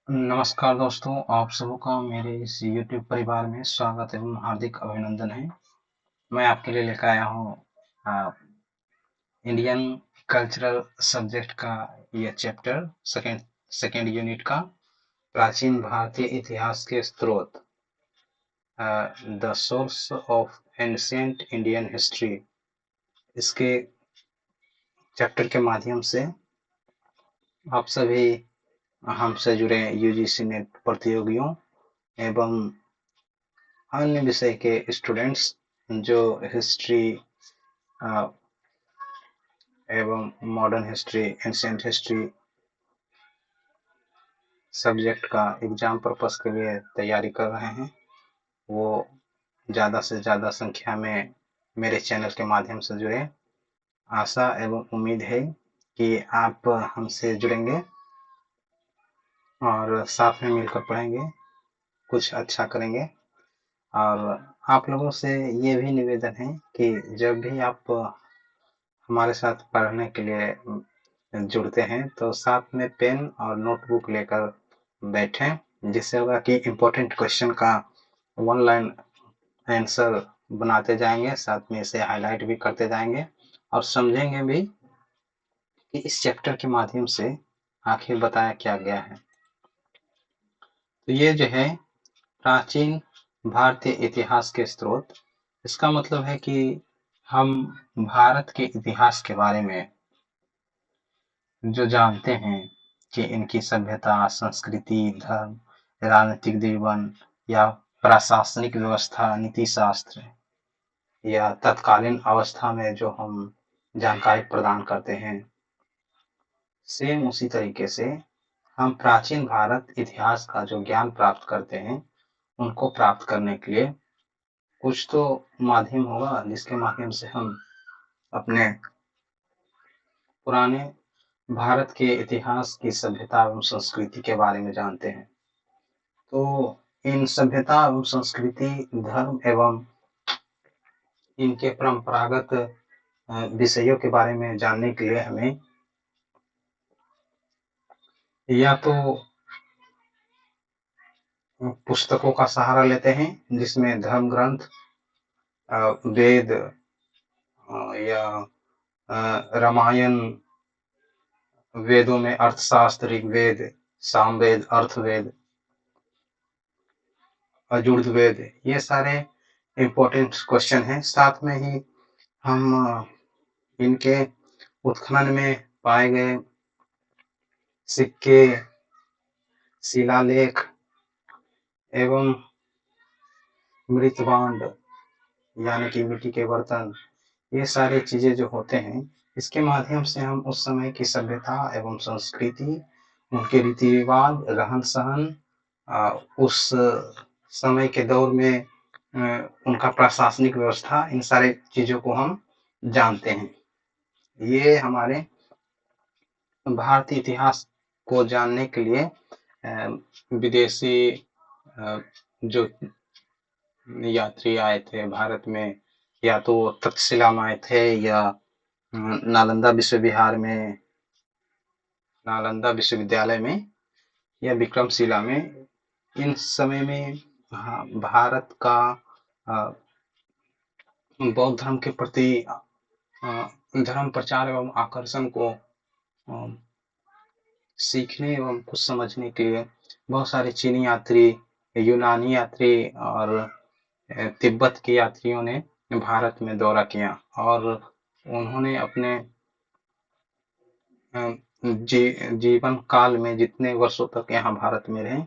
नमस्कार दोस्तों, आप सबों का मेरे इस YouTube परिवार में स्वागत एवं हार्दिक अभिनंदन है। मैं आपके लिए लेकर आया हूँ अ, इंडियन कल्चरल सब्जेक्ट का यह चैप्टर सेकंड सेकंड यूनिट का प्राचीन भारतीय इतिहास के स्रोत, the source of ancient Indian history. इसके चैप्टर के माध्यम से आप सभी हमसे जुड़े यूजीसी नेट प्रतियोगियों एवं अन्य विषय के स्टूडेंट्स जो हिस्ट्री एवं modern history, ancient history subject का एग्जाम पर्पस के लिए तैयारी कर रहे हैं, वो ज़्यादा से ज़्यादा संख्या में मेरे चैनल के माध्यम से जुड़े। आशा एवं उम्मीद है कि आप हमसे जुड़ेंगे और साथ में मिलकर पढ़ेंगे, कुछ अच्छा करेंगे। और आप लोगों से ये भी निवेदन है कि जब भी आप हमारे साथ पढ़ने के लिए जुड़ते हैं तो साथ में पेन और नोटबुक लेकर बैठें, जिससे होगा कि इम्पोर्टेंट क्वेश्चन का वन लाइन आंसर बनाते जाएंगे, साथ में इसे हाईलाइट भी करते जाएंगे और समझेंगे भी कि इस चैप्टर के माध्यम से आखिर बताया क्या गया है। तो ये जो है प्राचीन भारतीय इतिहास के स्रोत, इसका मतलब है कि हम भारत के इतिहास के बारे में जो जानते हैं कि इनकी सभ्यता, संस्कृति, धर्म, राजनीतिक जीवन या प्रशासनिक व्यवस्था, नीति शास्त्र या तत्कालीन अवस्था में जो हम जानकारी प्रदान करते हैं, सेम उसी तरीके से हम प्राचीन भारत इतिहास का जो ज्ञान प्राप्त करते हैं, उनको प्राप्त करने के लिए कुछ तो माध्यम होगा जिसके माध्यम से हम अपने पुराने भारत के इतिहास की सभ्यता एवं संस्कृति के बारे में जानते हैं। तो इन सभ्यता एवं संस्कृति, धर्म एवं इनके परंपरागत विषयों के बारे में जानने के लिए हमें या तो पुस्तकों का सहारा लेते हैं, जिसमें धर्म ग्रंथ, वेद या रामायण, वेदों में अर्थशास्त्र, ऋग्वेद, सामवेद, अर्थवेद, यजुर्वेद, ये सारे इम्पोर्टेंट क्वेश्चन हैं। साथ में ही हम इनके उत्खनन में पाए गए सिक्के, शिलालेख एवं मृतभांड यानी कि मिट्टी के बर्तन, ये सारी चीजें जो होते हैं, इसके माध्यम से हम उस समय की सभ्यता एवं संस्कृति, उनके रीति रिवाज, रहन सहन, उस समय के दौर में उनका प्रशासनिक व्यवस्था, इन सारे चीजों को हम जानते हैं। ये हमारे भारतीय इतिहास को जानने के लिए विदेशी जो यात्री आए थे भारत में, या तो तक्षशिला में आए थे या नालंदा विश्वविद्यालय में या विक्रमशिला में, इन समय में भारत का बौद्ध धर्म के प्रति धर्म प्रचार एवं आकर्षण को सीखने एवं कुछ समझने के लिए बहुत सारे चीनी यात्री, यूनानी यात्री और तिब्बत के यात्रियों ने भारत में दौरा किया और उन्होंने अपने जीवन काल में जितने वर्षों तक यहाँ भारत में रहे,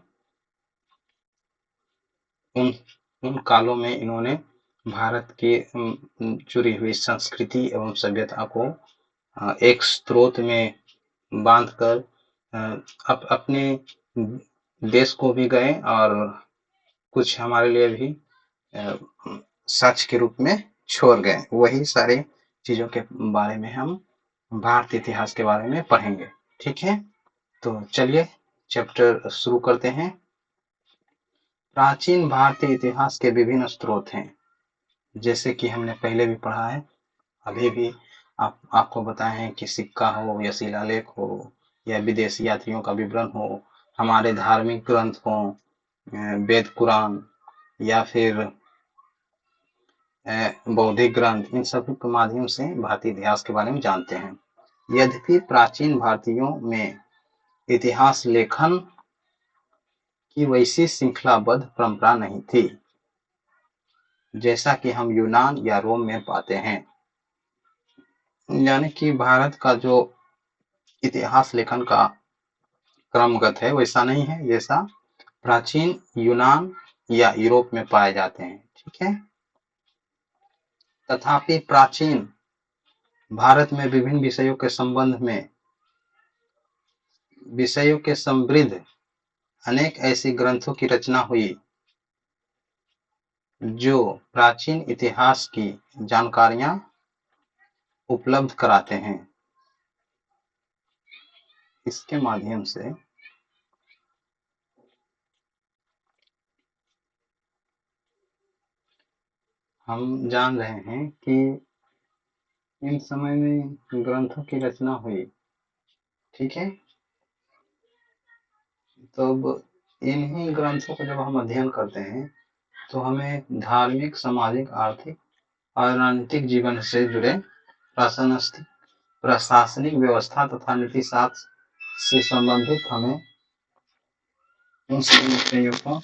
उन कालों में इन्होंने भारत की जुड़ी हुई संस्कृति एवं सभ्यता को एक स्रोत में बांधकर अपने देश को भी गए और कुछ हमारे लिए भी सच के रूप में छोड़ गए। वही सारे चीजों के बारे में हम भारतीय इतिहास के बारे में पढ़ेंगे। ठीक है, तो चलिए चैप्टर शुरू करते हैं। प्राचीन भारतीय इतिहास के विभिन्न स्रोत हैं, जैसे कि हमने पहले भी पढ़ा है, अभी भी आपको बताए हैं कि सिक्का हो या शिलालेख हो या विदेशी यात्रियों का विवरण हो, हमारे धार्मिक ग्रंथों, वेद पुराण या फिर बौद्धिक ग्रंथ, इन सभी के माध्यम से भारतीय इतिहास के बारे में जानते हैं। यद्यपि प्राचीन भारतीयों में इतिहास लेखन की वैसी श्रृंखलाबद्ध परंपरा नहीं थी जैसा कि हम यूनान या रोम में पाते हैं। यानी कि भारत का जो इतिहास लेखन का क्रमगत है वैसा नहीं है जैसा प्राचीन यूनान या यूरोप में पाए जाते हैं। ठीक है। तथापि प्राचीन भारत में विभिन्न विषयों के समृद्ध अनेक ऐसी ग्रंथों की रचना हुई जो प्राचीन इतिहास की जानकारियां उपलब्ध कराते हैं। इसके माध्यम से हम जान रहे हैं कि इन समय में ग्रंथों की रचना हुई। ठीक है। तो अब इन्हीं ग्रंथों को जब हम अध्ययन करते हैं तो हमें धार्मिक, सामाजिक, आर्थिक और राजनीतिक जीवन से जुड़े प्रशासनिक व्यवस्था तथा नीति शास्त्र से संबंधित हमें इन सभी विषयों को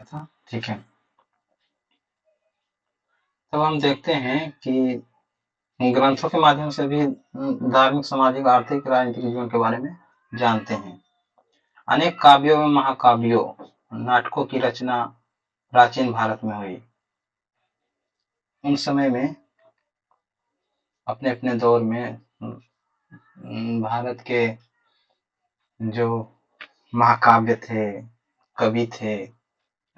था। ठीक है। तब हम देखते हैं कि ग्रंथों के माध्यम से भी धार्मिक, सामाजिक, आर्थिक, राजनीतिक जीवन के बारे में जानते हैं। अनेक काव्यों एवं महाकाव्यों, नाटकों की रचना प्राचीन भारत में हुई। उन समय में अपने अपने दौर में भारत के जो महाकाव्य थे, कवि थे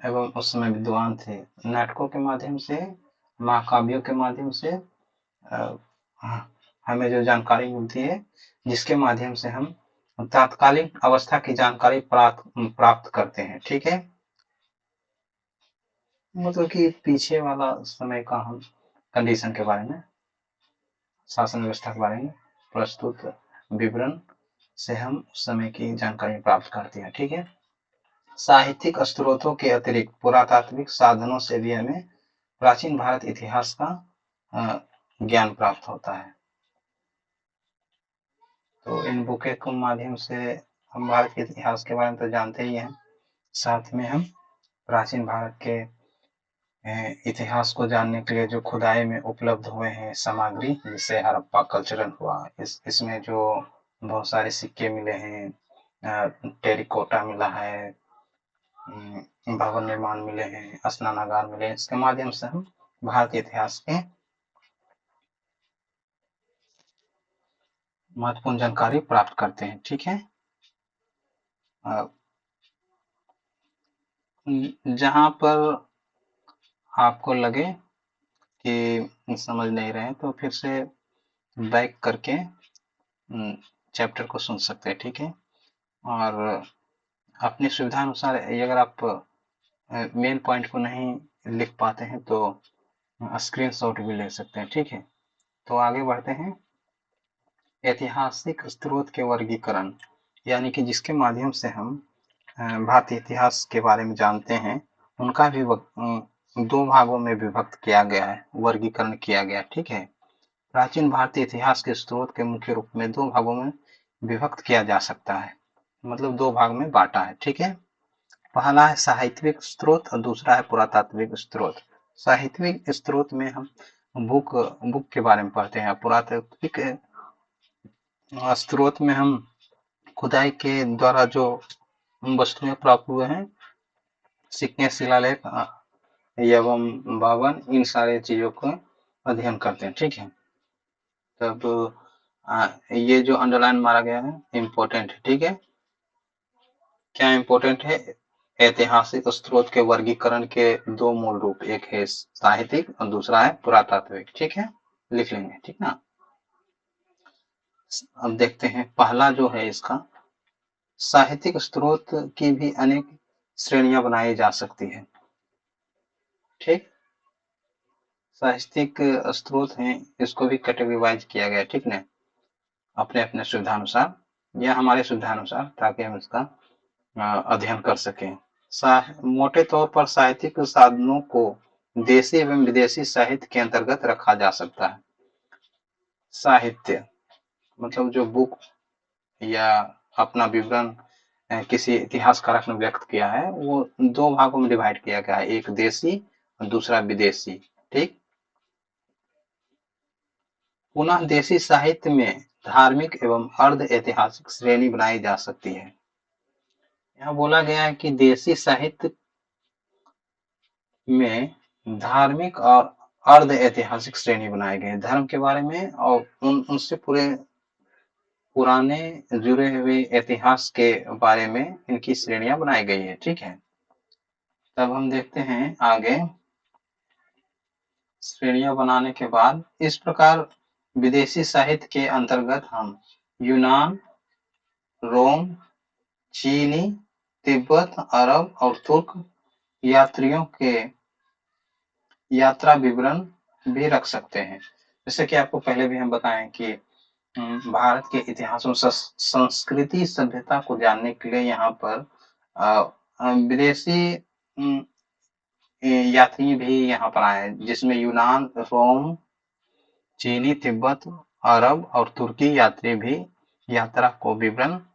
एवं उस समय विद्वान थे, नाटकों के माध्यम से, महाकाव्यों के माध्यम से हमें जो जानकारी मिलती है, जिसके माध्यम से हम तात्कालिक अवस्था की जानकारी प्राप्त करते हैं। ठीक है। मतलब कि पीछे वाला समय का हम कंडीशन के बारे में, शासन व्यवस्था के बारे में प्रस्तुत विवरण से हम उस समय की जानकारी प्राप्त करते हैं। ठीक है। साहित्यिक स्रोतों के अतिरिक्त पुरातात्विक साधनों से भी हमें प्राचीन भारत इतिहास का ज्ञान प्राप्त होता है। तो इन बुके के माध्यम से हम भारत के इतिहास के बारे में तो जानते ही हैं, साथ में हम प्राचीन भारत के इतिहास को जानने के लिए जो खुदाई में उपलब्ध हुए हैं सामग्री, जैसे हड़प्पा कल्चरल हुआ, इसमें जो बहुत सारे सिक्के मिले हैं, टेरिकोटा मिला है, भवन निर्माण मिले हैं, स्नानागार मिले हैं, इसके माध्यम से हम भारतीय इतिहास के महत्वपूर्ण जानकारी प्राप्त करते हैं। ठीक है। जहां पर आपको लगे कि समझ नहीं रहे तो फिर से बैक करके चैप्टर को सुन सकते हैं। ठीक है। और अपनी सुविधा अनुसार अगर आप मेन पॉइंट को नहीं लिख पाते हैं तो स्क्रीनशॉट भी ले सकते हैं। ठीक है। तो आगे बढ़ते हैं। ऐतिहासिक स्रोत के वर्गीकरण, यानी कि जिसके माध्यम से हम भारतीय इतिहास के बारे में जानते हैं, उनका भी दो भागों में विभक्त किया गया है, वर्गीकरण किया गया। ठीक है, प्राचीन भारतीय इतिहास के स्रोत के मुख्य रूप में दो भागों में विभक्त किया जा सकता है, मतलब दो भाग में बांटा है। ठीक है, पहला है साहित्यिक स्रोत और दूसरा है पुरातात्विक स्रोत। साहित्यिक स्रोत में हम बुक बुक के बारे में पढ़ते हैं। पुरातात्विक स्रोत में हम खुदाई के द्वारा जो वस्तुएं प्राप्त हुए हैं, सिक्के, शिलालेख एवं भवन, इन सारे चीजों को अध्ययन करते हैं। ठीक है, तब ये जो अंडरलाइन मारा गया है इम्पोर्टेंट है। ठीक है, क्या इम्पोर्टेंट है? ऐतिहासिक स्रोत के वर्गीकरण के दो मूल रूप, एक है साहित्यिक और दूसरा है पुरातात्विक। ठीक है, लिख लेंगे। ठीक ना, अब देखते हैं पहला जो है इसका, साहित्यिक स्रोत की भी अनेक श्रेणियां बनाई जा सकती है। ठीक, साहित्यिक स्रोत हैं, इसको भी कैटेगराइज किया गया। ठीक ना, अपने अपने सुविधानुसार या हमारे सुविधानुसार, ताकि हम इसका अध्ययन कर सकें। मोटे तौर पर साहित्यिक साधनों को देशी एवं विदेशी साहित्य के अंतर्गत रखा जा सकता है। साहित्य मतलब जो बुक या अपना विवरण किसी इतिहासकारक ने व्यक्त किया है, वो दो भागों में डिवाइड किया गया है, एक देशी और दूसरा विदेशी। ठीक, पुनः देशी साहित्य में धार्मिक एवं अर्ध ऐतिहासिक श्रेणी बनाई जा सकती है। यहाँ बोला गया है कि देशी साहित्य में धार्मिक और अर्ध ऐतिहासिक श्रेणी बनाए गए हैं, धर्म के बारे में और उनसे पूरे पुराने जुड़े हुए इतिहास के बारे में इनकी श्रेणियां बनाई गई है। ठीक है, तब हम देखते हैं आगे। श्रेणियां बनाने के बाद इस प्रकार विदेशी साहित्य के अंतर्गत हम यूनान, रोम, चीनी, तिब्बत, अरब और तुर्क यात्रियों के यात्रा विवरण भी रख सकते हैं। जैसे कि आपको पहले भी हम बताएं कि भारत के इतिहास और संस्कृति सभ्यता को जानने के लिए यहाँ पर विदेशी यात्री भी यहाँ पर आए, जिसमें यूनान, रोम, चीनी, तिब्बत, अरब और तुर्की यात्री भी यात्रा को विवरणों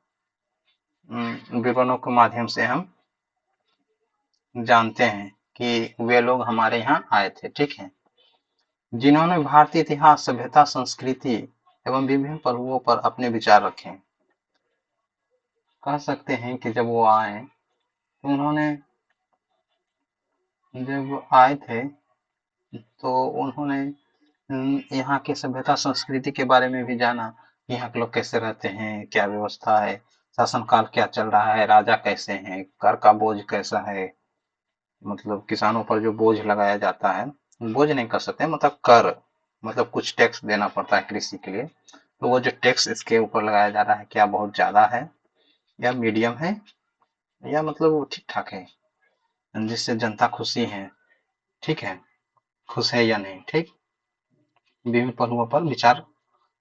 के माध्यम से हम जानते हैं कि वे लोग हमारे यहाँ आए थे। ठीक है, जिन्होंने भारतीय इतिहास, सभ्यता, संस्कृति एवं विभिन्न पहलुओं पर अपने विचार रखे। कह सकते हैं कि जब वो आए तो उन्होंने, जब आए थे तो उन्होंने यहाँ की सभ्यता, संस्कृति के बारे में भी जाना, यहाँ के लोग कैसे रहते हैं, क्या व्यवस्था है, शासन काल क्या चल रहा है, राजा कैसे हैं, कर का बोझ कैसा है, मतलब किसानों पर जो बोझ लगाया जाता है, बोझ नहीं कर सकते, मतलब कर, मतलब कुछ टैक्स देना पड़ता है कृषि के लिए, तो वो जो टैक्स इसके ऊपर लगाया जा रहा है, क्या बहुत ज्यादा है या मीडियम है या मतलब वो ठीक ठाक है, जिससे जनता खुशी है। ठीक है, खुश है या नहीं। ठीक, विभिन्न पहलुओं पर विचार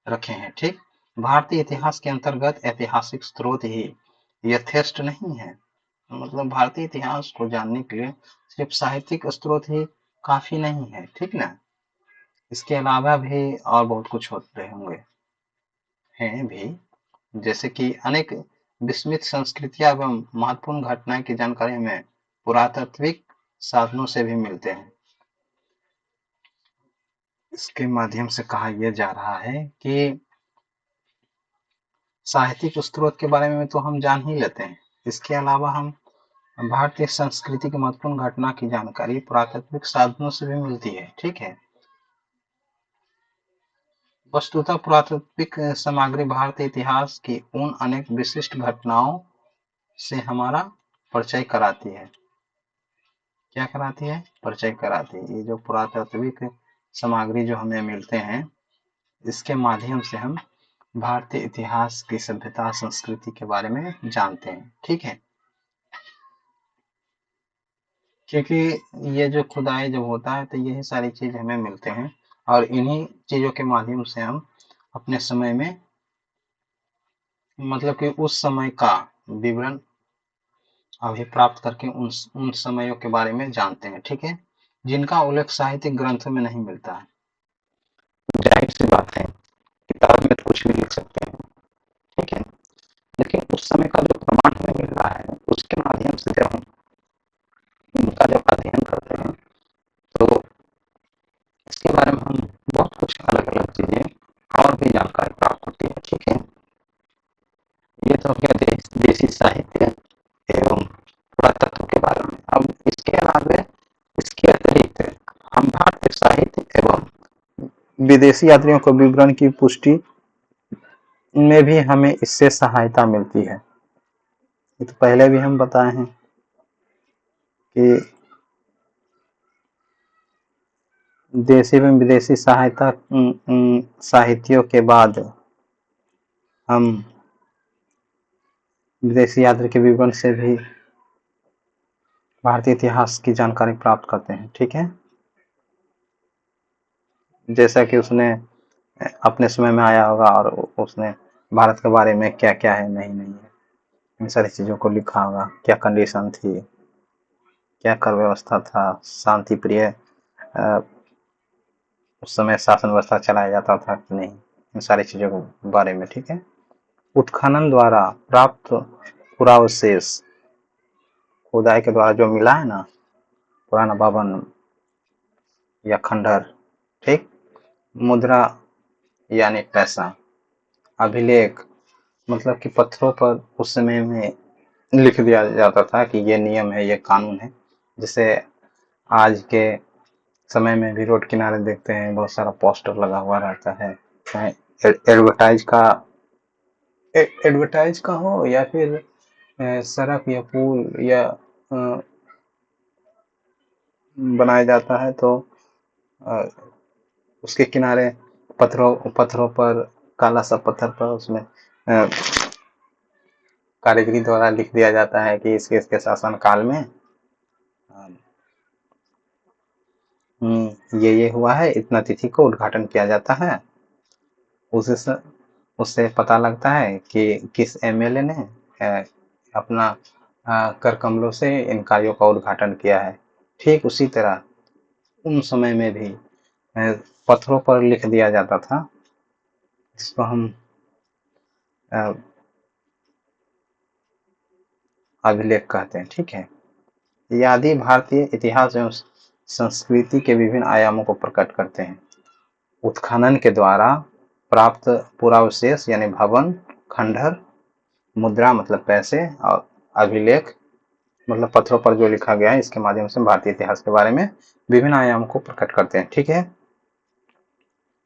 रखे हैं। ठीक, भारतीय इतिहास के अंतर्गत ऐतिहासिक स्रोत ही यथेष्ट नहीं है, मतलब भारतीय इतिहास को जानने के लिए सिर्फ साहित्यिक स्रोत ही काफी नहीं है। ठीक ना, इसके अलावा भी और बहुत कुछ होते होंगे, हैं भी, जैसे कि अनेक विस्मित संस्कृतियां एवं महत्वपूर्ण घटनाएं की जानकारी हमें पुरातात्विक साधनों से भी मिलते हैं। इसके माध्यम से कहा यह जा रहा है कि साहित्यिक स्रोत के बारे में तो हम जान ही लेते हैं, इसके अलावा हम भारतीय संस्कृति की महत्वपूर्ण घटना की जानकारी पुरातात्विक साधनों से भी मिलती है। ठीक है, वस्तुतः पुरातात्विक सामग्री भारतीय इतिहास की उन अनेक विशिष्ट घटनाओं से हमारा परिचय कराती है। क्या कराती है? परिचय कराती है। ये जो पुरातात्विक सामग्री जो हमें मिलते हैं, इसके माध्यम से हम भारतीय इतिहास की सभ्यता, संस्कृति के बारे में जानते हैं। ठीक है, क्योंकि ये जो खुदाई जब होता है तो यही सारी चीज हमें मिलते हैं, और इन्हीं चीजों के माध्यम से हम अपने समय में, मतलब कि उस समय का विवरण अभी प्राप्त करके उन समयों के बारे में जानते हैं, ठीक है, जिनका उल्लेख साहित्यिक ग्रंथों में नहीं मिलता है। जाहिर सी बात है, किताब में तो कुछ भी लिख सकते हैं, ठीक है, लेकिन उस समय का जो प्रमाण हमें मिल रहा है उसके माध्यम से जब हम उनका जब अध्ययन करते हैं तो इसके बारे में हम बहुत कुछ अलग अलग चीजें और भी जानकारी प्राप्त होती है, ठीक है। ये तो हो गया देशी साहित्य एवं पुरातत्व के बारे में। अब इसके अलावा, इसके अतिरिक्त हम भारतीय साहित्य एवं विदेशी यात्रियों को विवरण की पुष्टि में भी हमें इससे सहायता मिलती है। ये तो पहले भी हम बताए हैं कि देशी एवं विदेशी सहायता साहित्यों के बाद हम विदेशी यात्री के विवरण से भी भारतीय इतिहास की जानकारी प्राप्त करते हैं, ठीक है। जैसा कि उसने अपने समय में आया होगा और उसने भारत के बारे में क्या क्या है, नहीं नहीं है, इन सारी चीजों को लिखा होगा। क्या कंडीशन थी, क्या कर व्यवस्था था, शांति प्रिय उस समय शासन व्यवस्था चलाया जाता था कि नहीं, इन सारी चीजों के बारे में, ठीक है। उत्खनन द्वारा प्राप्त पुरावशेष, खुदाई के द्वारा जो मिला है ना, पुराना भवन या खंडहर, ठीक, मुद्रा यानी पैसा, अभिलेख मतलब कि पत्थरों पर उस समय में लिख दिया जाता था कि ये नियम है, ये कानून है। जैसे आज के समय में भी रोड किनारे देखते हैं बहुत सारा पोस्टर लगा हुआ रहता है, चाहे एडवर्टाइज का हो या फिर सड़क या पुल या बनाया जाता है तो उसके किनारे पत्थरों पर, काला सा पत्थर पर उसमें कारीगरी द्वारा लिख दिया जाता है कि इसके शासन काल में ये हुआ है, इतना तिथि को उद्घाटन किया जाता है। उससे पता लगता है कि किस एमएलए ने अपना कर कमलों से इन कार्यों का उद्घाटन किया है। ठीक उसी तरह उन समय में भी पत्थरों पर लिख दिया जाता था, जिसको हम अभिलेख कहते हैं, ठीक है। ये आदि भारतीय इतिहास एवं संस्कृति के विभिन्न आयामों को प्रकट करते हैं। उत्खनन के द्वारा प्राप्त पुरावशेष यानी भवन, खंडहर, मुद्रा मतलब पैसे और अभिलेख मतलब पत्थरों पर जो लिखा गया है, इसके माध्यम से भारतीय इतिहास के बारे में विभिन्न आयामों को प्रकट करते हैं, ठीक है।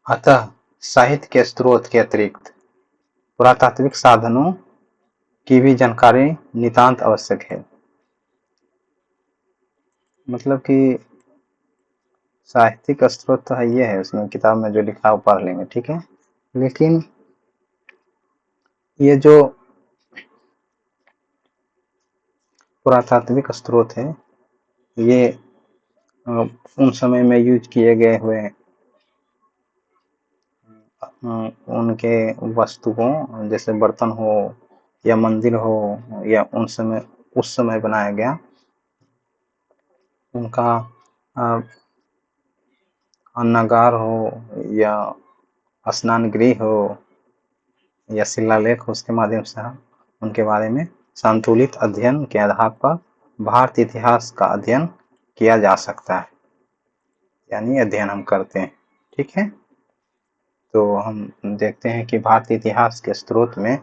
अतः साहित्य के स्रोत के अतिरिक्त पुरातात्विक साधनों की भी जानकारी नितांत आवश्यक है। मतलब कि साहित्यिक स्रोत तो है, ये है उसमें किताब में जो लिखा है वो पढ़ लेंगे, ठीक है, लेकिन ये जो पुरातात्विक स्रोत है ये उन समय में यूज किए गए हुए उनके वस्तुओं, जैसे बर्तन हो या मंदिर हो या उस समय बनाया गया उनका अन्नागार हो या स्नान गृह हो या शिलालेख हो, उसके माध्यम से हम उनके बारे में संतुलित अध्ययन के आधार पर भारतीय इतिहास का अध्ययन किया जा सकता है, यानी अध्ययन हम करते हैं, ठीक है। तो हम देखते हैं कि भारतीय इतिहास के स्रोत में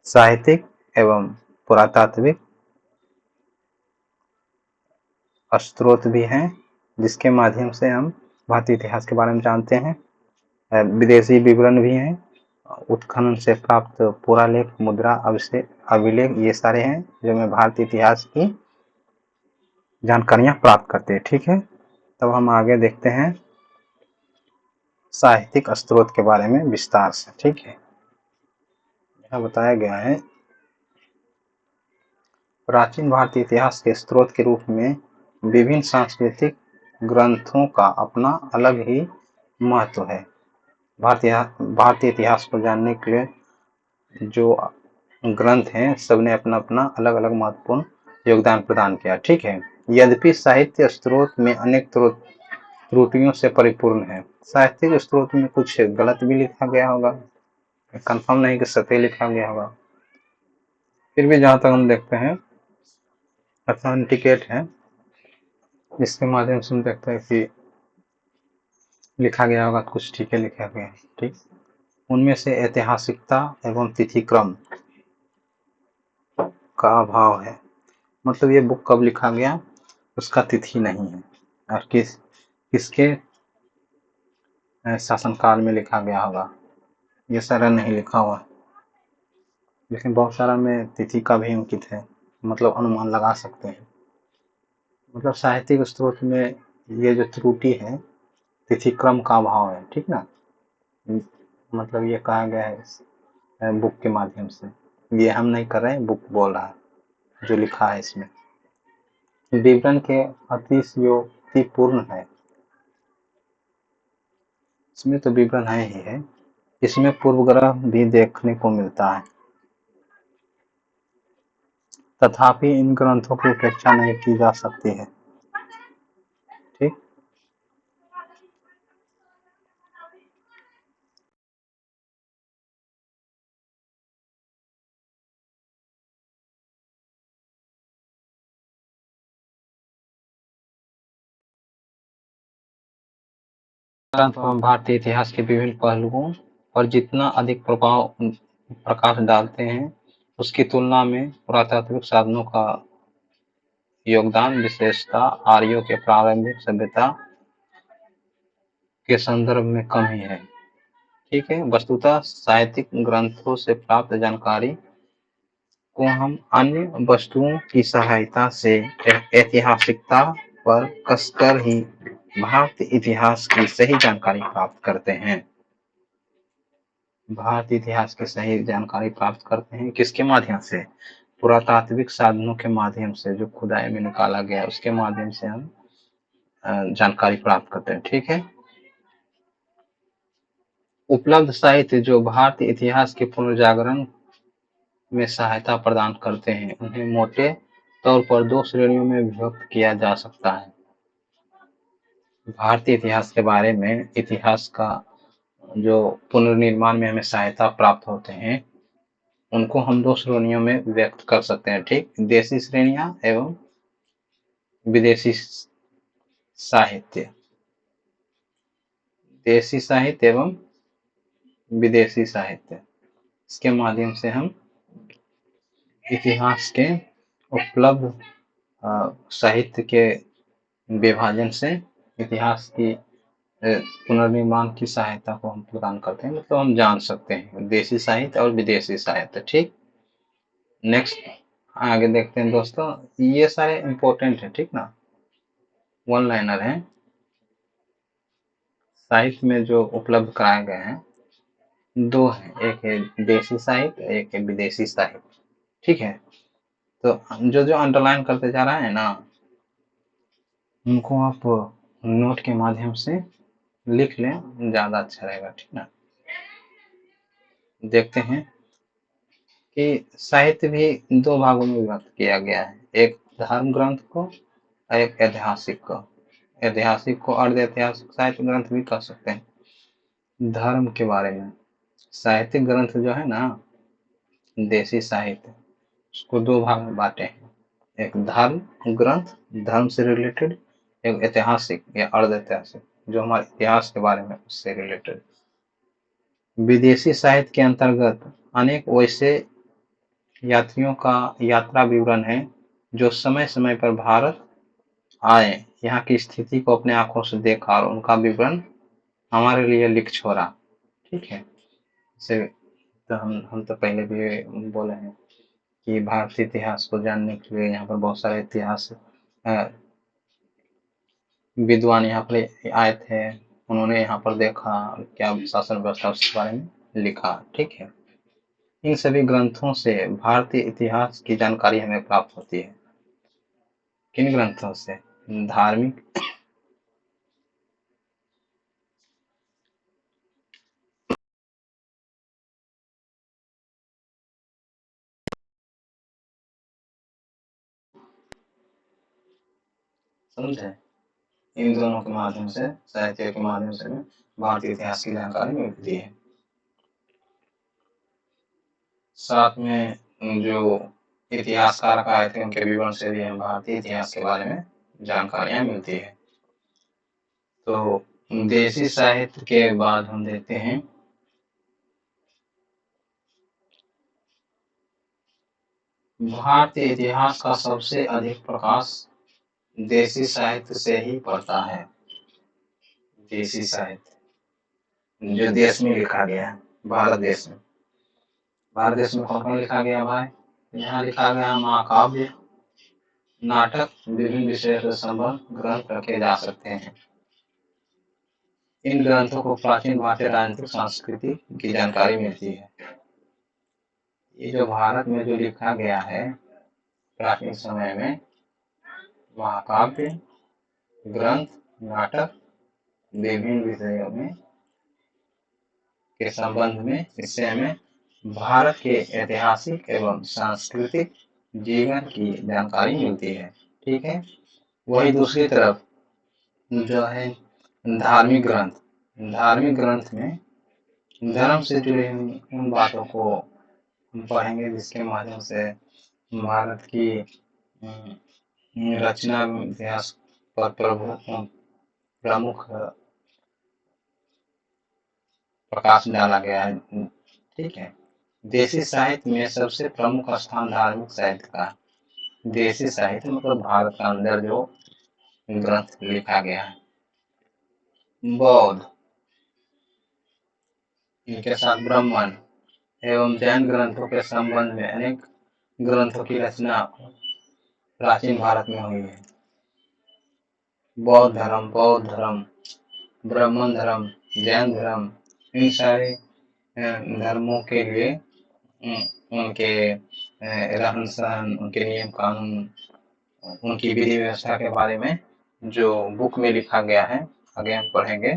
साहित्यिक एवं पुरातात्विक स्रोत भी हैं, जिसके माध्यम से हम भारतीय इतिहास के बारे में जानते हैं। विदेशी विवरण भी हैं, उत्खनन से प्राप्त पुरालेख, मुद्रा, अभिलेख, ये सारे हैं जो हमें भारतीय इतिहास की जानकारियां प्राप्त करते हैं, ठीक है। तब हम आगे देखते हैं साहित्यिक स्रोत के बारे में विस्तार से, ठीक है। यह बताया गया है प्राचीन भारतीय इतिहास के स्रोत के रूप में विभिन्न सांस्कृतिक ग्रंथों का अपना अलग ही महत्व है। भारतीय इतिहास को जानने के लिए जो ग्रंथ हैं सबने अपना अपना अलग अलग महत्वपूर्ण योगदान प्रदान किया। ठीक है, यद्यपि साहित्य स्रोत में अनेक त्रुटियों से परिपूर्ण है। साहित्यिक स्रोत में कुछ गलत भी लिखा गया होगा, कंफर्म नहीं कि सत्य लिखा गया होगा, फिर भी जहां तक हम देखते हैं ऑथेंटिकेट है, इसके माध्यम से हम देखते हैं कि लिखा गया होगा, कुछ ठीक है लिखा गया है। ठीक, उनमें से ऐतिहासिकता एवं तिथिक्रम का अभाव है, मतलब ये बुक कब लिखा गया उसका तिथि नहीं है, और किसके शासनकाल में लिखा गया होगा ये सारा नहीं लिखा हुआ, लेकिन बहुत सारा में तिथि का भी अंकित है, मतलब अनुमान लगा सकते हैं। मतलब साहित्यिक स्रोत में ये जो त्रुटि है तिथि क्रम का अभाव है। ठीक ना, मतलब ये कहा गया है बुक के माध्यम से, ये हम नहीं कर रहे हैं, बुक बोल रहा है जो लिखा है इसमें। विवरण के अतिशयोक्तिपूर्ण है, इसमें तो विवरण है ही है, इसमें पूर्वग्रह भी देखने को मिलता है। तथापि इन ग्रंथों की उपेक्षा नहीं की जा सकती है। ठीक, ग्रंथ भारतीय इतिहास के विभिन्न पहलुओं और जितना अधिक प्रकाश डालते हैं उसकी तुलना में पुरातात्विक साधनों का योगदान, विशेषता आर्यों के प्रारंभिक सभ्यता के संदर्भ में कम ही है। ठीक है, वस्तुतः साहित्यिक ग्रंथों से प्राप्त जानकारी को हम अन्य वस्तुओं की सहायता से ऐतिहासिकता पर कसकर ही भारतीय इतिहास की सही जानकारी प्राप्त करते हैं। भारतीय इतिहास की सही जानकारी प्राप्त करते हैं किसके माध्यम से? पुरातात्विक साधनों के माध्यम से, जो खुदाई में निकाला गया उसके माध्यम से हम जानकारी प्राप्त करते हैं। ठीक है, उपलब्ध साहित्य जो भारतीय इतिहास के पुनर्जागरण में सहायता प्रदान करते हैं उन्हें मोटे तौर पर दो श्रेणियों में विभक्त किया जा सकता है। भारतीय इतिहास के बारे में, इतिहास का जो पुनर्निर्माण में हमें सहायता प्राप्त होते हैं उनको हम दो श्रेणियों में व्यक्त कर सकते हैं। ठीक, देशी श्रेणियां एवं विदेशी साहित्य, देशी साहित्य एवं विदेशी साहित्य, इसके माध्यम से हम इतिहास के उपलब्ध साहित्य के विभाजन से इतिहास की पुनर्निर्माण की सहायता को हम प्रदान करते हैं, मतलब हम जान सकते हैं देशी साहित्य और विदेशी साहित्य। ठीक, नेक्स्ट आगे देखते हैं दोस्तों, ये सारे इंपॉर्टेंट है। ठीक ना, वन लाइनर है, साहित्य में जो उपलब्ध कराए गए हैं दो हैं, एक है देशी साहित्य, एक है विदेशी साहित्य। ठीक है, तो जो जो अंडरलाइन करते जा रहा है ना उनको आप नोट के माध्यम से लिख लें, ज्यादा अच्छा रहेगा। ठीक ना, देखते हैं कि साहित्य भी दो भागों में विभक्त किया गया है, एक धर्म ग्रंथ को और एक ऐतिहासिक को। ऐतिहासिक को अर्ध ऐतिहासिक साहित्य ग्रंथ भी कह सकते हैं। धर्म के बारे में साहित्यिक ग्रंथ जो है ना देशी साहित्य, उसको दो भाग में बांटे हैं, एक धर्म ग्रंथ धर्म से रिलेटेड, एक ऐतिहासिक या अर्ध ऐतिहासिक जो हमारे इतिहास के बारे में उससे रिलेटेड। विदेशी साहित्य के अंतर्गत अनेक वैसे यात्रियों का यात्रा विवरण है जो समय समय पर भारत आए, यहाँ की स्थिति को अपने आंखों से देखा और उनका विवरण हमारे लिए लिख छोड़ा। ठीक है, इसे तो हम तो पहले भी बोले हैं कि भारतीय इतिहास को जानने के लिए यहाँ पर बहुत सारे इतिहास विद्वान यहाँ पर आए थे, उन्होंने यहाँ पर देखा क्या शासन व्यवस्था उसके बारे में लिखा। ठीक है, इन सभी ग्रंथों से भारतीय इतिहास की जानकारी हमें प्राप्त होती है। किन ग्रंथों से? धार्मिक, समझे? इन दोनों के माध्यम से, साहित्य के माध्यम से हमें भारतीय इतिहास की जानकारी मिलती है। साथ में जो इतिहासकार आए थे उनके विवरण से भी हमें भारतीय इतिहास के बारे में जानकारियां मिलती है। तो देशी साहित्य के बाद हम देखते हैं भारतीय इतिहास का सबसे अधिक प्रकाश देशी साहित्य से ही पड़ता है। देशी साहित्य जो देश में लिखा गया है, भारत देश में। भारत देश में कौन कौन लिखा गया भाई? यहाँ लिखा गया महाकाव्य, नाटक, विभिन्न विषयों से संबंध ग्रंथ रखे जा सकते हैं। इन ग्रंथों को प्राचीन भारतीय राजनीतिक संस्कृति की जानकारी मिलती है। ये जो भारत में जो लिखा गया है प्राचीन समय में, महाकाव्य, ग्रंथ, नाटक, विभिन्न विषयों में के संबंध में, इससे हमें भारत के ऐतिहासिक एवं सांस्कृतिक जीवन की जानकारी मिलती है। ठीक है। वही दूसरी तरफ जो है धार्मिक ग्रंथ, धार्मिक ग्रंथ में धर्म से जुड़ी उन बातों को हम पढ़ेंगे जिसके माध्यम से भारत की रचना इतिहास पर प्रमुख प्रकाश डाला गया है। ठीक है। देशी साहित्य में सबसे प्रमुख स्थान धार्मिक साहित्य का। देशी साहित्य मतलब भारत के अंदर जो ग्रंथ लिखा गया है। बौद्ध, इनके साथ ब्राह्मण एवं जैन ग्रंथों के संबंध में अनेक ग्रंथों की रचना प्राचीन भारत में हुई है। बौद्ध धर्म, ब्राह्मण धर्म, जैन धर्म, इन सारे धर्मों के लिए उनके रहन सहन, उनके नियम कानून, उनकी विधि व्यवस्था के बारे में जो बुक में लिखा गया है, आगे हम पढ़ेंगे।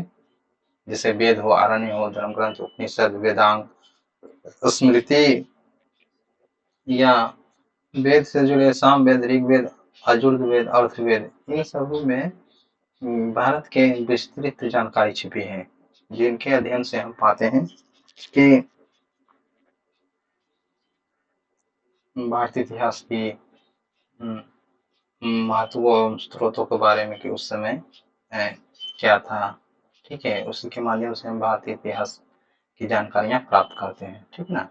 जैसे वेद हो, आरण्य हो, धर्म ग्रंथ, उपनिषद, वेदांग, स्मृति या वेद से जुड़े सामवेद, ऋग्वेद, यजुर्वेद, अर्थवेद, इन सब में भारत के विस्तृत जानकारी छिपी है, जिनके अध्ययन से हम पाते हैं कि भारतीय इतिहास की महत्व एवं स्रोतों के बारे में कि उस समय क्या था। ठीक है। उसी के माध्यम से हम भारतीय इतिहास की जानकारियां प्राप्त करते हैं। ठीक ना।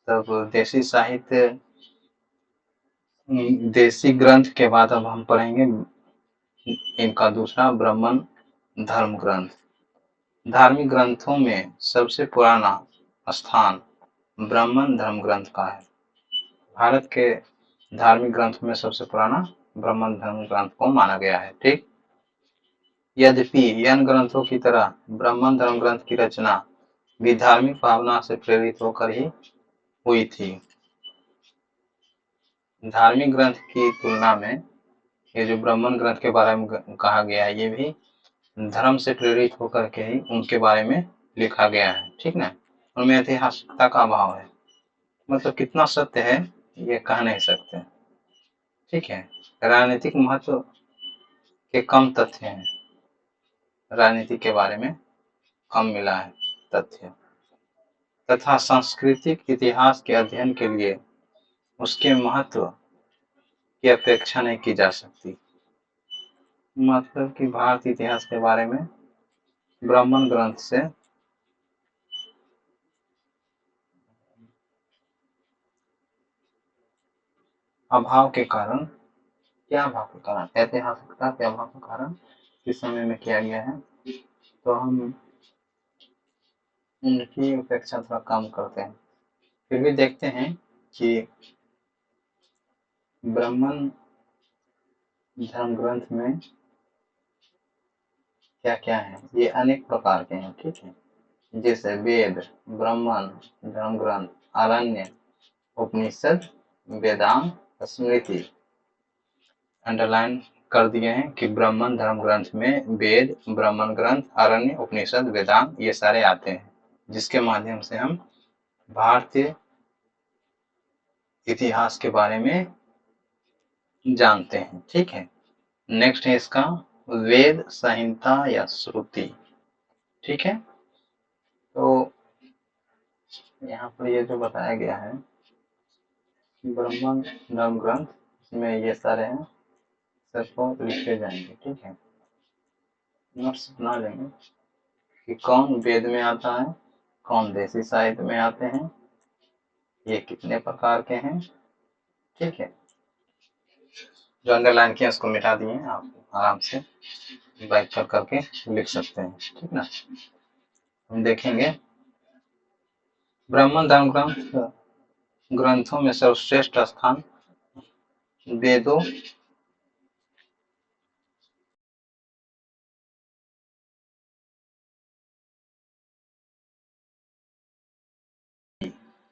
तब देशी साहित्य, देशी ग्रंथ के बाद अब हम पढ़ेंगे इनका दूसरा ब्राह्मण धर्म ग्रंथ। धार्मिक ग्रंथों में सबसे पुराना स्थान ब्राह्मण धर्म ग्रंथ का है। भारत के धार्मिक ग्रंथों में सबसे पुराना ब्राह्मण धर्म ग्रंथ को माना गया है। ठीक। यद्यपि अन्य ग्रंथों की तरह ब्राह्मण धर्म ग्रंथ की रचना भी धार्मिक भावना से प्रेरित होकर ही हुई थी। धार्मिक ग्रंथ की तुलना में ये जो ब्राह्मण ग्रंथ के बारे में कहा गया है, ये भी धर्म से प्रेरित होकर के ही उनके बारे में लिखा गया है। ठीक ना। उनमें ऐतिहासिकता का अभाव है, मतलब कितना सत्य है ये कह नहीं सकते। ठीक है। राजनीतिक महत्व के कम तथ्य हैं, राजनीति के बारे में कम मिला है तथ्य, तथा सांस्कृतिक इतिहास के अध्ययन के लिए उसके महत्व की अपेक्षा नहीं की जा सकती। मतलब कि भारतीय इतिहास के बारे में ब्राह्मण ग्रंथ से अभाव के कारण, क्या अभाव के कारण? ऐतिहासिकता के अभाव के कारण इस समय में किया गया है, तो हम उनकी उपेक्षा थोड़ा कम करते हैं। फिर भी देखते हैं कि ब्राह्मण धर्म ग्रंथ में क्या क्या है। ये अनेक प्रकार के हैं। ठीक है। जैसे वेद, ब्राह्मण धर्म ग्रंथ, आरण्य, उपनिषद, वेदांग, स्मृति। अंडरलाइन कर दिए हैं कि ब्राह्मण धर्म ग्रंथ में वेद, ब्राह्मण ग्रंथ, आरण्य, उपनिषद, वेदांग ये सारे आते हैं, जिसके माध्यम से हम भारतीय इतिहास के बारे में जानते हैं। ठीक है। नेक्स्ट है इसका वेद संहिता या श्रुति। ठीक है, तो यहाँ पर ये जो बताया गया है ब्राह्मण धर्म ग्रंथ, इसमें ये सारे हैं, सबको लिखे जाएंगे। ठीक है, नोट्स बना लेंगे कि कौन वेद में आता है, कौन देसी साहित्य में आते हैं, ये कितने प्रकार के हैं। ठीक है, जो अंडरलाइन किया उसको मिटा दिए, आप आराम से बैक कर करके लिख सकते हैं। ठीक ना, हम देखेंगे ब्राह्मण धर्म ग्रंथों में सर्वश्रेष्ठ स्थान वेदों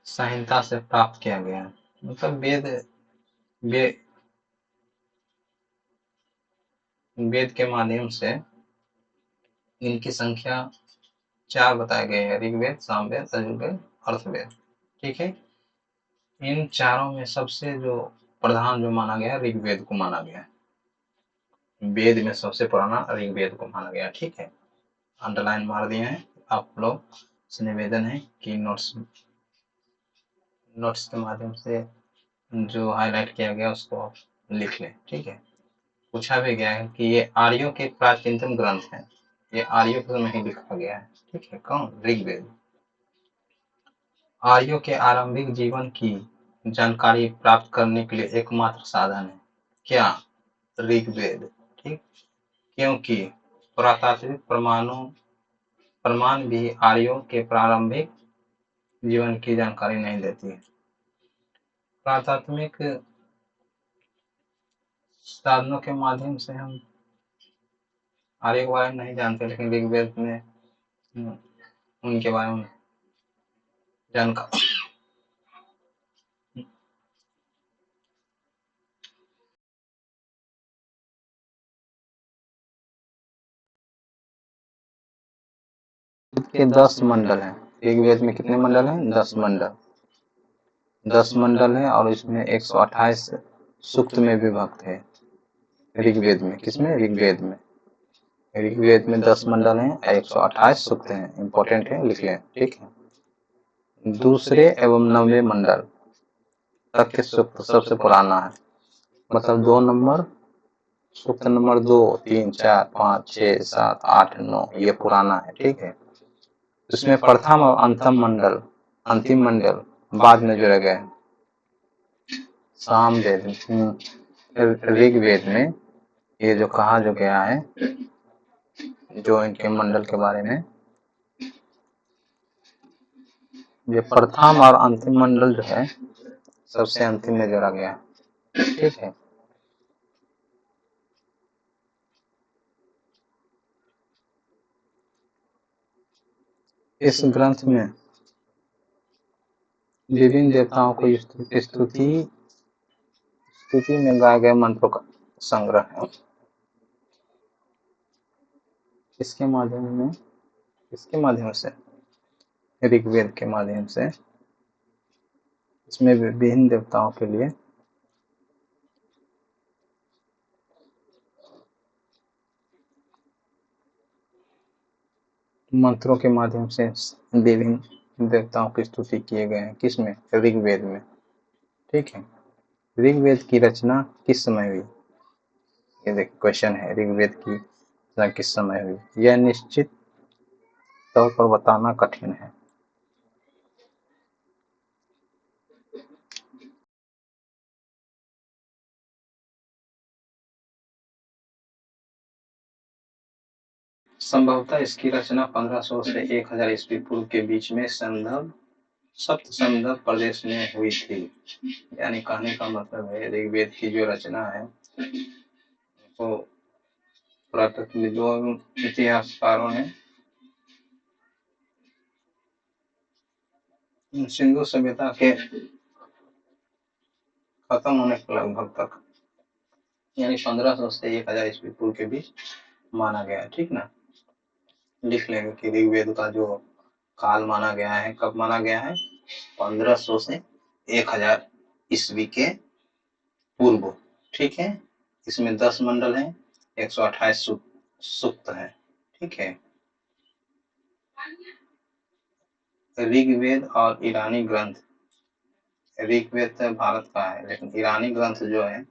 संहिता से प्राप्त किया गया है। मतलब वे, वेद के माध्यम से इनकी संख्या 4 बताए गए हैं, ऋग्वेद, सामवेद, यजुर्वेद, अर्थवेद। ठीक है, इन चारों में सबसे जो प्रधान जो माना गया ऋग्वेद को माना गया है। वेद में सबसे पुराना ऋग्वेद को माना गया। ठीक है, अंडरलाइन मार दिए हैं आप लोग, से निवेदन है कि नोट्स के माध्यम से जो हाईलाइट किया गया उसको आप लिख लें। ठीक है, पूछा भी गया है कि ये आर्यों के प्राचीनतम ग्रंथ हैं, ये आर्यों के में ही लिखा गया है। ठीक है, कौन? ऋग्वेद। आर्यों के आरंभिक जीवन की जानकारी प्राप्त करने के लिए एकमात्र साधन है क्या? ऋग्वेद। ठीक, क्योंकि पुरातात्विक प्रमाण भी आर्यों के प्रारंभिक जीवन की जानकारी नहीं देती है। पुरातात्विक साधनों के माध्यम से हम आर्य के बारे में नहीं जानते, लेकिन ऋग्वेद में उनके बारे में जानकारी के 10 मंडल हैं। ऋग्वेद में कितने मंडल हैं? 10 मंडल। 10 मंडल है और इसमें 128 सूक्त में विभक्त है। ऋग्वेद में, किसमें? ऋग्वेद में। ऋग्वेद में 10 मंडल हैं, 128 सूक्त हैं। इंपॉर्टेंट है, लिख लें। ठीक है, दूसरे एवं 9वें मंडल तक के सूक्त सबसे पुराना है। मतलब 2 नंबर, सूक्त नंबर 2, 3, 4, 5, 6, 7, 8, 9 ये पुराना है। ठीक है, इसमें प्रथम और अंतिम मंडल बाद में जोड़े गए। सामवेद, ऋग्वेद में ये जो कहा जो गया है, जो इनके मंडल के बारे में, ये प्रथम और अंतिम मंडल जो है सबसे अंतिम में जोड़ा गया है। ठीक है, इस ग्रंथ में विभिन्न देवताओं को स्तुति में गाए गए मंत्रों का संग्रह है। इसके माध्यम से ऋग्वेद के माध्यम से इसमें विभिन्न देवताओं के लिए मंत्रों के माध्यम से विभिन्न देवताओं की स्तुति किए गए हैं। किसमें? ऋग्वेद में। ठीक है, ऋग्वेद की रचना किस समय हुई? ये देख क्वेश्चन है, ऋग्वेद की रचना किस समय हुई? यह निश्चित तौर पर बताना कठिन है। संभवतः इसकी रचना 1500 से 1000 ईस्वी पूर्व के बीच में सप्त संदर्भ प्रदेश में हुई थी। यानी कहने का मतलब है ऋग्वेद की जो रचना है वो पुरातत्वविदों इतिहासकारों ने सिंधु सभ्यता के खत्म होने के लगभग तक, यानी 1500 से 1000 ईस्वी पूर्व के बीच माना गया है। ठीक ना, लिख लेंगे कि ऋग्वेद का जो काल माना गया है, कब माना गया है? 1500 से 1000 ईस्वी के पूर्व। ठीक है, इसमें 10 मंडल हैं, 128 सूक्त है। ठीक है। ऋग्वेद और ईरानी ग्रंथ, ऋग्वेद तो भारत का है, लेकिन ईरानी ग्रंथ जो है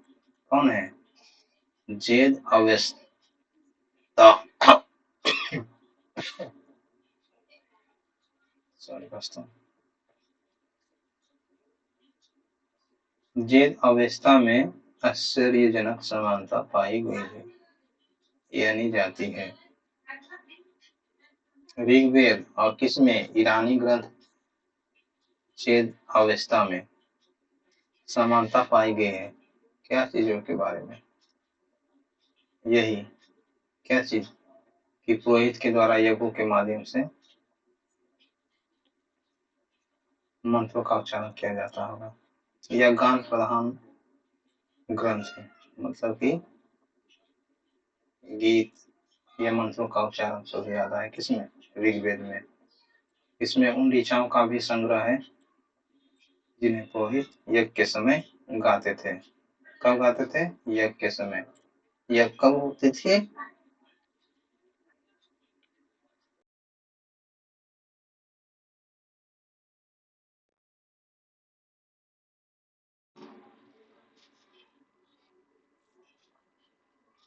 कौन है? जेद अवेस्ता। सॉरी दोस्तों। जेद अवेस्ता में आश्चर्यजनक समानता पाई गई है, यानी जाती है। ऋग्वेद और किसमें? ईरानी ग्रंथ चेद अवेस्ता में समानता पाई गई है। क्या चीजों के बारे में? यही, क्या चीज? कि पुरोहित के द्वारा यज्ञों के माध्यम से मंत्रों का उच्चारण किया जाता होगा। यह गान प्रधान ग्रंथ है, मतलब कि गीत या मंत्रों का उच्चारण सबसे ज्यादा है किसमें? ऋग्वेद में। इसमें उन ऋचाओं का भी संग्रह है जिन्हें पुरोहित यज्ञ के समय गाते थे। कब गाते थे? यज्ञ के समय। यज्ञ कब होती थी?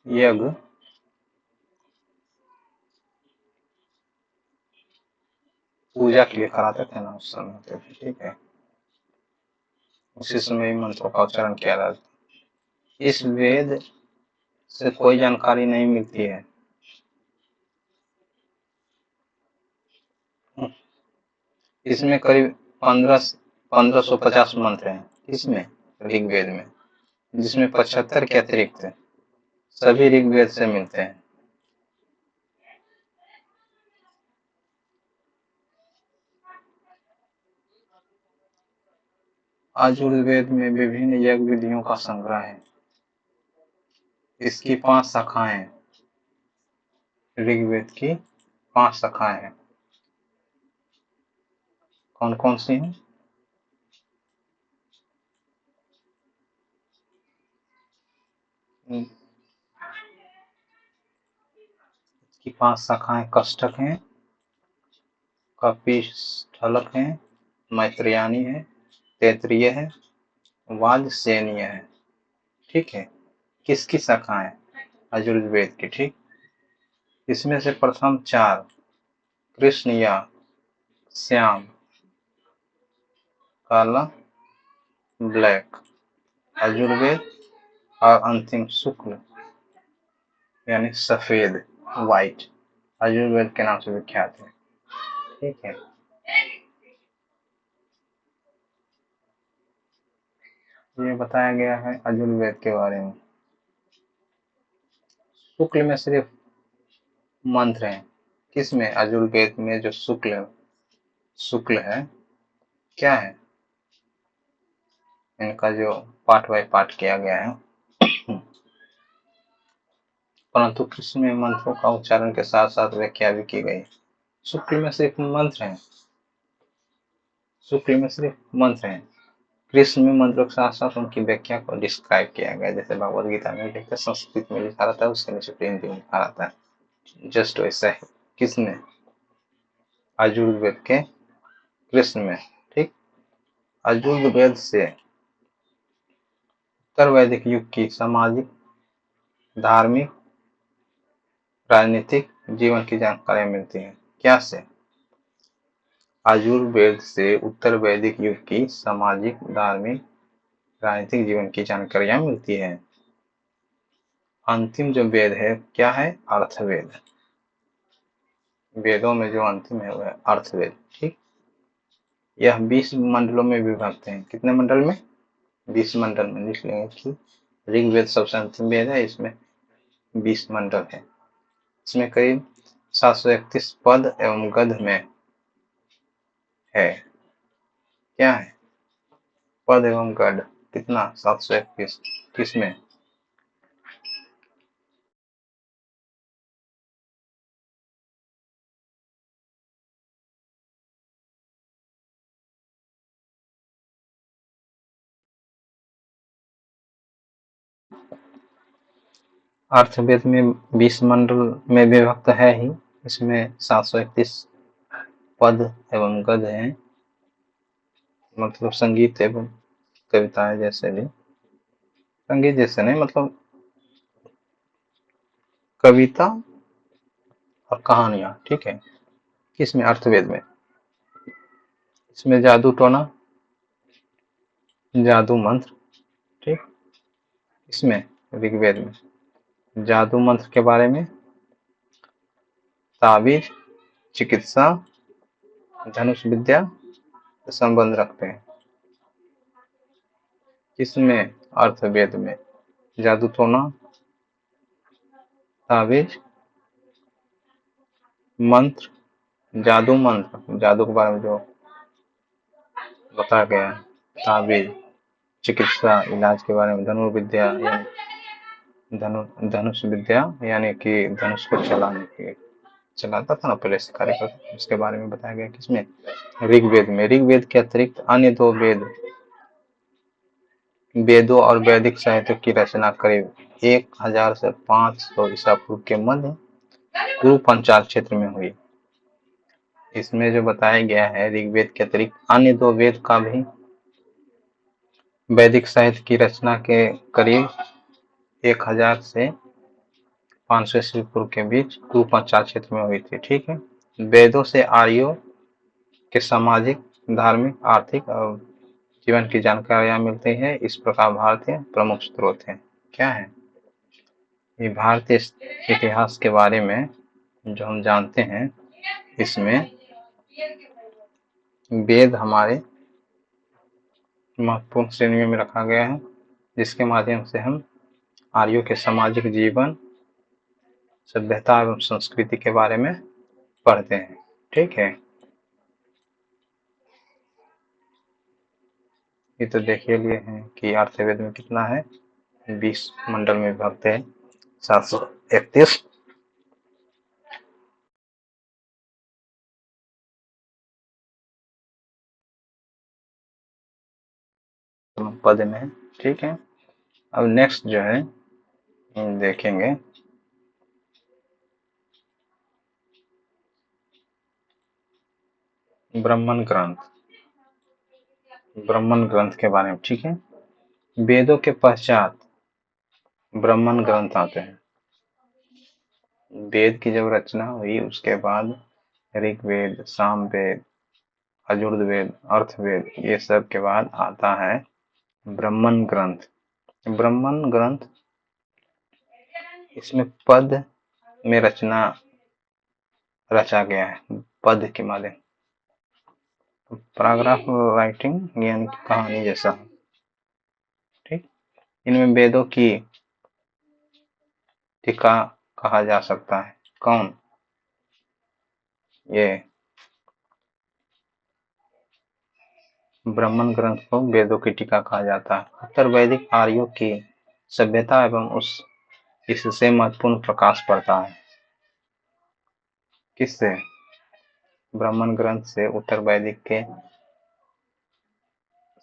यज्ञ पूजा के लिए कराते थे ना उस समय होते थे। ठीक है। उसी समय मंत्रों का उच्चारण किया जाता। इस वेद से कोई जानकारी नहीं मिलती है। इसमें करीब 1550 मंत्र हैं। इसमें ऋग्वेद में, जिसमें 75 के अतिरिक्त सभी ऋग्वेद से मिलते हैं। यजुर्वेद में विभिन्न यज्ञ विधियों का संग्रह है। इसकी 5 शाखाएं हैं। ऋग्वेद की 5 शाखाएं हैं। कौन कौन सी हैं? इसकी 5 शाखाएं कष्टक हैं, कपिस्थलक है, मैत्रेयानी है, तैत्तिरीय है, वाजसेनीय है। ठीक है। किसकी शाखाएं? यजुर्वेद की। ठीक। इसमें से प्रथम 4 कृष्ण या श्याम, काला ब्लैक यजुर्वेद, और अंतिम शुक्ल यानी सफेद व्हाइट यजुर्वेद के नाम से विख्यात है। ठीक है। ये बताया गया है यजुर्वेद के बारे में। शुक्ल में सिर्फ मंत्र हैं। किसमें? यजुर्वेद में जो शुक्ल है, क्या है? इनका जो पार्ट बाय पार्ट किया गया है, परंतु कृष्ण में मंत्रों का उच्चारण के साथ साथ व्याख्या भी की गई। शुक्ल में सिर्फ मंत्र हैं। शुक्ल में सिर्फ मंत्र हैं। कृष्ण में मंत्रों के साथ साथ उनकी व्याख्या को डिस्क्राइब किया गया। जैसे भगवद गीता में लिखा संस्कृत में लिखा रहता है, उसके नीचे हिंदी में लिखा रहता है। जस्ट वैसा ही किसने? यजुर्वेद के कृष्ण में। ठीक। यजुर्वेद से उत्तर वैदिक युग की सामाजिक, धार्मिक, राजनीतिक जीवन की जानकारियां मिलती हैं। क्या से? यजुर्वेद से उत्तर वैदिक युग की सामाजिक, धार्मिक, राजनीतिक जीवन की जानकारियां मिलती है। अंतिम जो वेद है क्या है? अर्थवेद। वेदों में जो अंतिम है वह है अर्थवेद। ठीक। यह 20 मंडलों में विभक्त है। कितने मंडल में? 20 मंडल में। लिख लेंगे कि ऋग्वेद सबसे अंतिम वेद है, इसमें 20 मंडल है। इसमें करीब 731 पद एवं गद्य में है। क्या है? पद एवं गद्य। कितना? 721। किसमें? अर्थवेद में 20 मंडल में विभक्त है ही। इसमें 731 पद एवं गद हैं, मतलब संगीत एवं कविताएं जैसे भी, संगीत जैसे नहीं मतलब कविता और कहानियां, ठीक है। किसमें? अर्थवेद में। इसमें जादू टोना, जादू मंत्र, ठीक। इसमें ऋग्वेद में जादू मंत्र के बारे में, ताबीज, चिकित्सा, धनुष विद्या से संबंध रखते हैं। किसमें? अर्थवेद में जादू टोना, ताबीज, मंत्र, जादू मंत्र, जादू के बारे में जो बताया गया है, ताबीज, चिकित्सा, इलाज के बारे में, धनुर्विद्या यानी धनुष विद्या यानी कि धनुष को चलाता था ना पहले शिकारी का, उसके बारे में बताया गया। किसमें? ऋग्वेद में। ऋग्वेद के अतिरिक्त अन्य 2 वेदों और वैदिक साहित्य की रचना करीब 1000 से 500 ईसा पूर्व के मध्य गुरु पंचाल क्षेत्र में हुई। इसमें जो बताया गया है, ऋग्वेद के अतिरिक्त अन्य 2 वेद का भी वैदिक साहित्य की रचना के करीब 1000 से 500 ईस्वी पूर्व के बीच गुरु पंचाल क्षेत्र में हुई थी, ठीक है। वेदों से आर्यों के सामाजिक, धार्मिक, आर्थिक और जीवन की जानकारियां मिलती है। इस प्रकार भारतीय प्रमुख स्रोत हैं। क्या है? ये भारतीय इतिहास के बारे में जो हम जानते हैं, इसमें वेद हमारे महत्वपूर्ण श्रेणियों में रखा गया है, जिसके माध्यम से हम आर्यों के सामाजिक जीवन, सभ्यता एवं संस्कृति के बारे में पढ़ते हैं, ठीक है। ये तो देखिए लिए हैं कि अर्थवेद में कितना है, 20 मंडल में विभक्त है, 731 पद में है, ठीक है। अब नेक्स्ट जो है देखेंगे ब्राह्मण ग्रंथ, ब्राह्मण ग्रंथ के बारे में, ठीक है। वेदों के पश्चात ब्राह्मण ग्रंथ आते हैं। वेद की जब रचना हुई उसके बाद ऋग्वेद, सामवेद, यजुर्वेद, अर्थवेद, ये सब के बाद आता है ब्राह्मण ग्रंथ। ब्राह्मण ग्रंथ, इसमें पद में रचा गया है, पद के माध्यम, पैराग्राफ राइटिंग यानी कि कहानी जैसा, ठीक। इनमें वेदों की टीका कहा जा सकता है। कौन? ये ब्राह्मण ग्रंथ को वेदों की टीका कहा जाता है। उत्तर वैदिक आर्यों की सभ्यता एवं इससे महत्वपूर्ण प्रकाश पड़ता है। किससे? ब्राह्मण ग्रंथ से उत्तर वैदिक के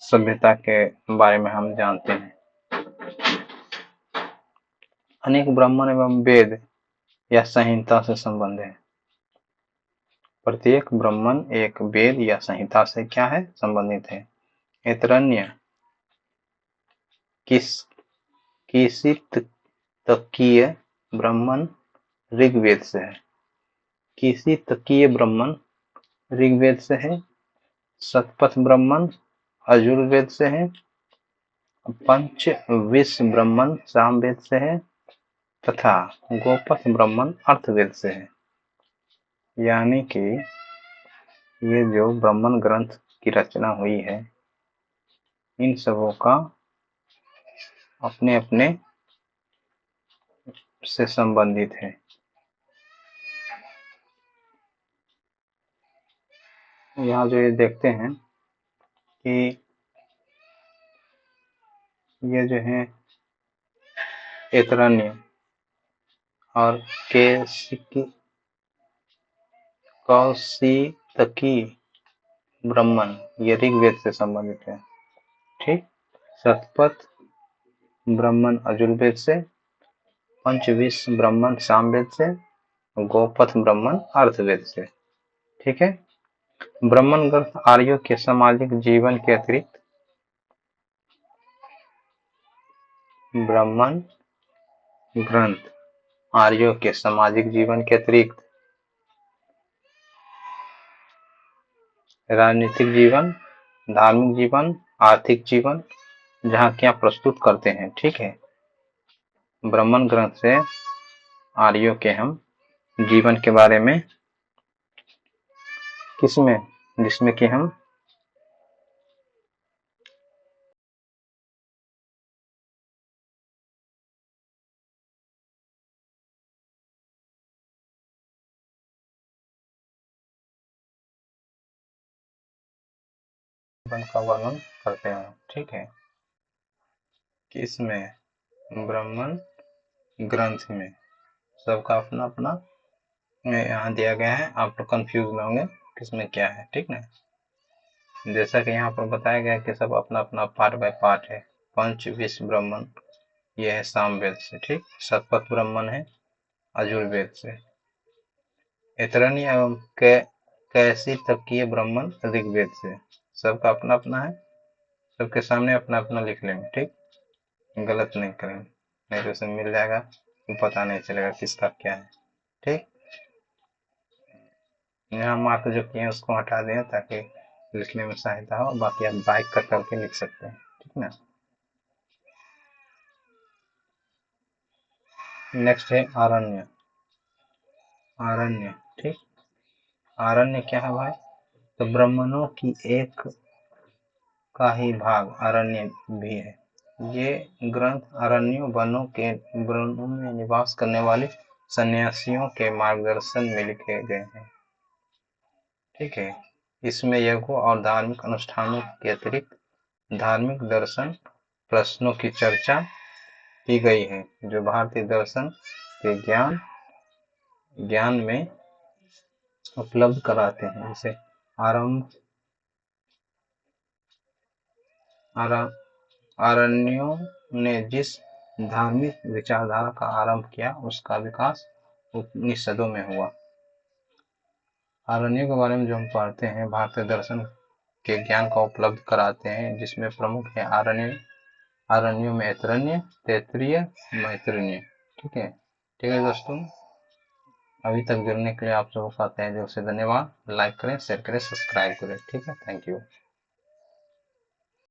सभ्यता के बारे में हम जानते हैं। अनेक ब्राह्मण एवं वेद या संहिता से संबंध है। प्रत्येक ब्राह्मण एक वेद या संहिता से क्या है? संबंधित है। ऐतरेय किसी तकीय ब्राह्मण ऋग्वेद से है। किसी तकीय ब्राह्मण ऋग्वेद से है। शतपथ ब्राह्मण यजुर्वेद से है। पंचविश ब्राह्मण सामवेद से है तथा गोपथ ब्राह्मण अर्थवेद से है। यानी कि ये जो ब्राह्मण ग्रंथ की रचना हुई है, इन सबों का अपने अपने से संबंधित है। यहाँ जो ये देखते हैं कि ये जो है ऐतरेय और कौशितकी ब्राह्मण ये ऋग्वेद से संबंधित है, ठीक। शतपथ ब्राह्मण यजुर्वेद से, पंचविश ब्राह्मण सामवेद से, गोपथ ब्राह्मण अर्थवेद से। ठीक है। ब्राह्मण ग्रंथ आर्यों के सामाजिक जीवन के अतिरिक्त, ब्राह्मण ग्रंथ आर्यों के सामाजिक जीवन के अतिरिक्त राजनीतिक जीवन, धार्मिक जीवन, आर्थिक जीवन, झांकियां प्रस्तुत करते हैं। ठीक है। ब्राह्मण ग्रंथ से आर्यों के हम जीवन के बारे में, किसमें, जिसमें कि हम जीवन का वर्णन करते हैं। ठीक है। किसमें, ब्राह्मण ग्रंथ में। सबका अपना अपना यहाँ दिया गया है, आप लोग कंफ्यूज ना होंगे किसमें क्या है। ठीक ना। जैसा कि यहाँ पर बताया गया कि सब अपना अपना पार्ट बाय पार्ट है। पंच विश्व ब्राह्मण ये है सामवेद से। ठीक। शतपथ ब्राह्मण है अजुर्वेद से। इतरणी एवं कैसी तर्कीय ब्राह्मण ऋग्वेद से। सबका अपना अपना है, सबके सामने अपना अपना लिख लेंगे। ठीक। गलत नहीं करेंगे, नहीं तो उसे मिल जाएगा तो पता नहीं चलेगा किसका क्या है। ठीक। यहाँ मार्क जो किए हैं उसको हटा दें ताकि लिखने में सहायता हो, बाकी आप बाइक कर करके लिख सकते हैं। ठीक ना। नेक्स्ट है आरण्य। आरण्य। ठीक। आरण्य क्या है भाई, तो ब्राह्मणों की एक का ही भाग अरण्य भी है। ये ग्रंथ अरण्यों वनों में निवास करने वाले सन्यासियों के मार्गदर्शन में लिखे गए हैं। ठीक है। इसमें यज्ञों और धार्मिक अनुष्ठानों के अतिरिक्त धार्मिक दर्शन प्रश्नों की चर्चा की गई है, जो भारतीय दर्शन के ज्ञान में उपलब्ध कराते हैं। जैसे आरंभ आरण्यों ने जिस धार्मिक विचारधारा का आरंभ किया उसका विकास उपनिषदों में हुआ। आरण्यों के बारे में जो हम पढ़ते हैं, भारतीय दर्शन के ज्ञान का उपलब्ध कराते हैं, जिसमें प्रमुख है आरण्यों में ऐतरेय, तैत्तिरीय, मैत्रेय। ठीक है। ठीक है दोस्तों, अभी तक जुड़ने के लिए आप सबको कहते हैं दिल से धन्यवाद। लाइक करें, शेयर करें, सब्सक्राइब करें। ठीक है। Thank you.